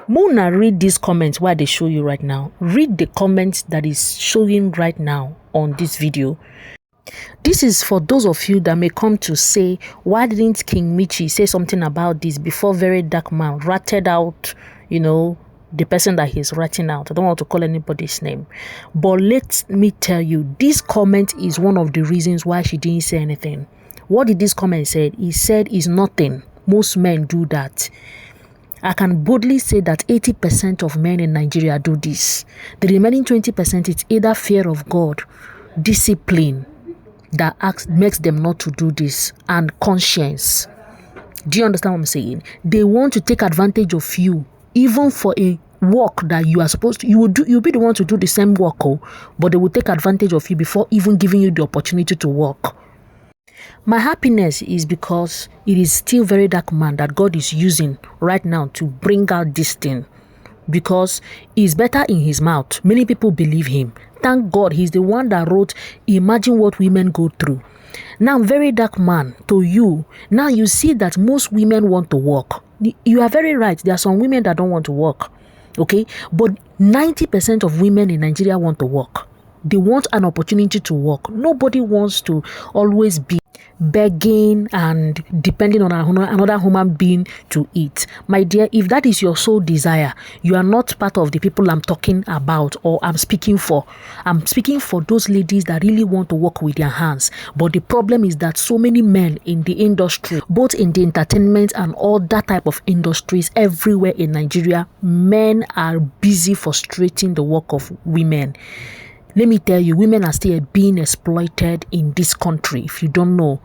Mona, read these comments while they show you right now. Read the comments that is showing right now on this video. This is for those of you that may come to say, why didn't King Michi say something about this before Verydarkman ratted out, the person that he's ratting out? I don't want to call anybody's name. But let me tell you, this comment is one of the reasons why she didn't say anything. What did this comment say? He said it's nothing. Most men do that. I can boldly say that 80% of men in Nigeria do this. The remaining 20% is either fear of God, discipline that makes them not to do this, and conscience. Do you understand what I'm saying? They want to take advantage of you, even for a work that you are supposed to. You'll be the one to do the same work, but they will take advantage of you before even giving you the opportunity to work. My happiness is because it is still Verydarkman that God is using right now to bring out this thing, because he's better in his mouth. Many people believe him. Thank God he's the one that wrote Imagine What Women Go Through. Now, Verydarkman, to you, now you see that most women want to work. You are very right. There are some women that don't want to work. Okay? But 90% of women in Nigeria want to work. They want an opportunity to work. Nobody wants to always be begging and depending on another human being to eat. My dear, if that is your sole desire, you are not part of the people I'm talking about or I'm speaking for. I'm speaking for those ladies that really want to work with their hands. But the problem is that so many men in the industry, both in the entertainment and all that type of industries everywhere in Nigeria, men are busy frustrating the work of women. Let me tell you, women are still being exploited in this country. If you don't know,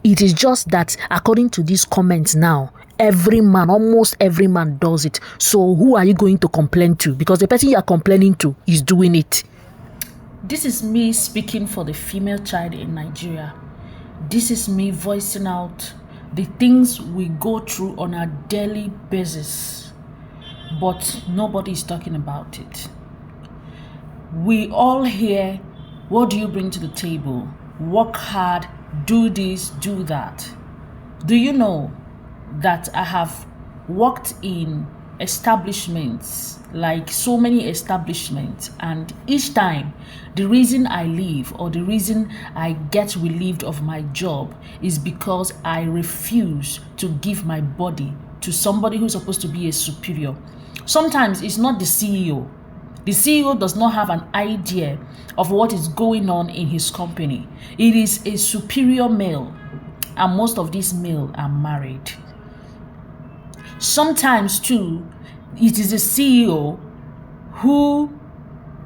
it is just that according to these comments now, almost every man does it. So who are you going to complain to? Because the person you are complaining to is doing it. This is me speaking for the female child in Nigeria. This is me voicing out the things we go through on a daily basis. But nobody is talking about it. We all hear, what do you bring to the table? Work hard, do this, do that. Do you know that I have worked in establishments, like so many establishments, and each time the reason I leave or the reason I get relieved of my job is because I refuse to give my body to somebody who's supposed to be a superior. Sometimes it's not the CEO. The CEO does not have an idea of what is going on in his company. It is a superior male, and most of these males are married. Sometimes too, it is the CEO who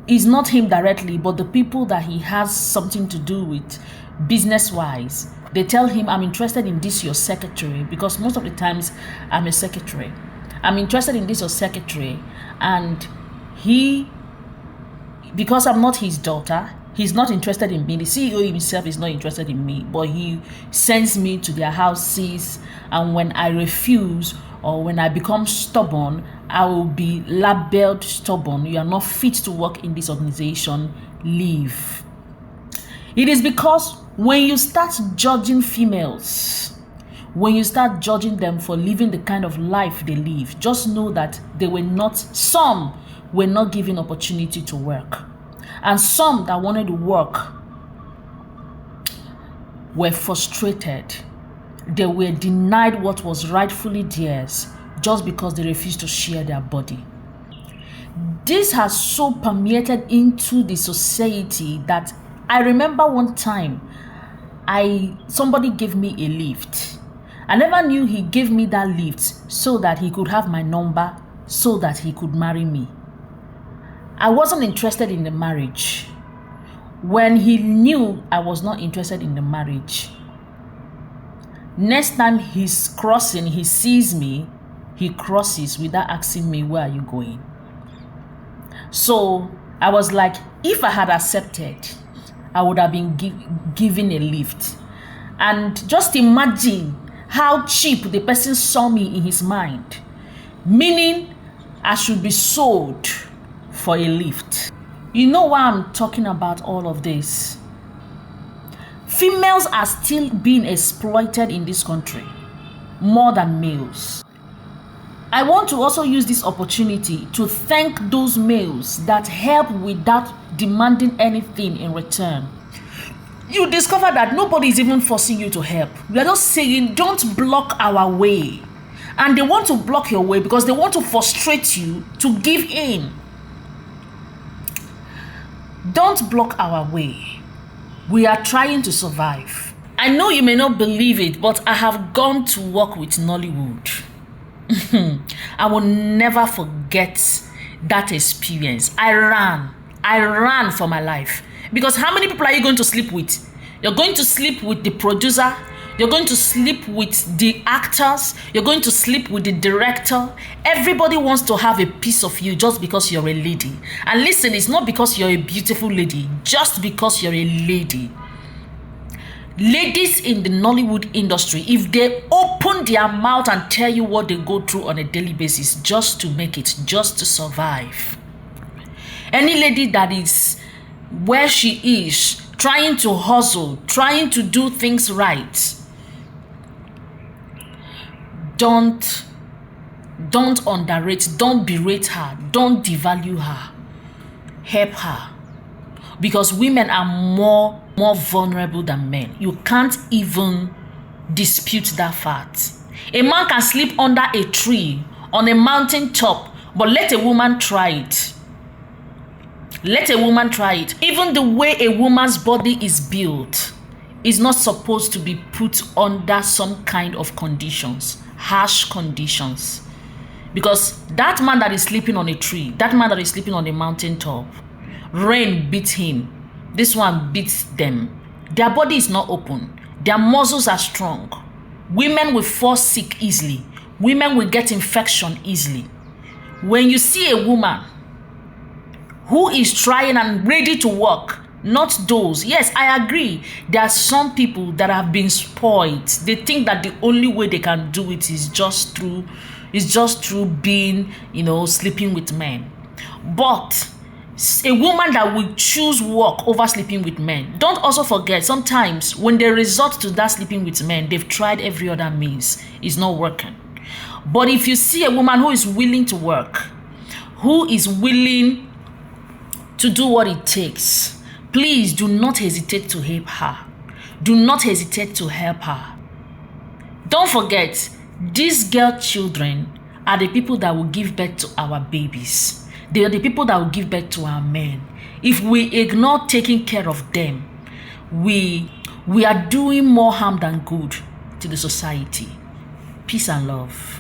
is not him directly, but the people that he has something to do with business-wise. They tell him, I'm interested in this, your secretary, because most of the times I'm a secretary. I'm interested in this, your secretary, and because I'm not his daughter, he's not interested in me. The CEO himself is not interested in me, but he sends me to their houses, and when I refuse or when I become stubborn, I will be labeled stubborn. You are not fit to work in this organization. Leave. It is because when you start judging females, when you start judging them for living the kind of life they live, just know that some were not given opportunity to work. And some that wanted to work were frustrated. They were denied what was rightfully theirs just because they refused to share their body. This has so permeated into the society that I remember one time somebody gave me a lift. I never knew he gave me that lift so that he could have my number, so that he could marry me. I wasn't interested in the marriage. When he knew I was not interested in the marriage, next time he's crossing, he sees me, he crosses without asking me, where are you going? So I was like, if I had accepted, I would have been given a lift. And just imagine how cheap the person saw me in his mind, meaning I should be sold for a lift. You know why I'm talking about all of this? Females are still being exploited in this country more than males. I want to also use this opportunity to thank those males that help without demanding anything in return. You discover that nobody is even forcing you to help. We are just saying, don't block our way. And they want to block your way because they want to frustrate you to give in. Don't block our way. We are trying to survive. I know you may not believe it, but I have gone to work with Nollywood. I will never forget that experience. I ran for my life. Because how many people are you going to sleep with? You're going to sleep with the producer. You're going to sleep with the actors. You're going to sleep with the director. Everybody wants to have a piece of you just because you're a lady. And listen, it's not because you're a beautiful lady. Just because you're a lady. Ladies in the Nollywood industry, if they open their mouth and tell you what they go through on a daily basis just to make it, just to survive. Any lady that is where she is, trying to hustle, trying to do things right, don't underrate, don't berate her, don't devalue her. Help her. Because women are more vulnerable than men. You can't even dispute that fact. A man can sleep under a tree on a mountain top, but let a woman try it. Let a woman try it. Even the way a woman's body is built is not supposed to be put under some kind of conditions, harsh conditions. Because that man that is sleeping on a tree, that man that is sleeping on a mountain top, rain beats him. This one beats them. Their body is not open. Their muscles are strong. Women will fall sick easily. Women will get infection easily. When you see a woman who is trying and ready to work, not those. Yes, I agree. There are some people that have been spoiled. They think that the only way they can do it is just through being, sleeping with men. But a woman that will choose work over sleeping with men. Don't also forget, sometimes when they resort to that sleeping with men, they've tried every other means. It's not working. But if you see a woman who is willing to work, who is willing to do what it takes, please do not hesitate to help her. Do not hesitate to help her. Don't forget, these girl children are the people that will give birth to our babies. They are the people that will give birth to our men. If we ignore taking care of them, we are doing more harm than good to the society. Peace and love.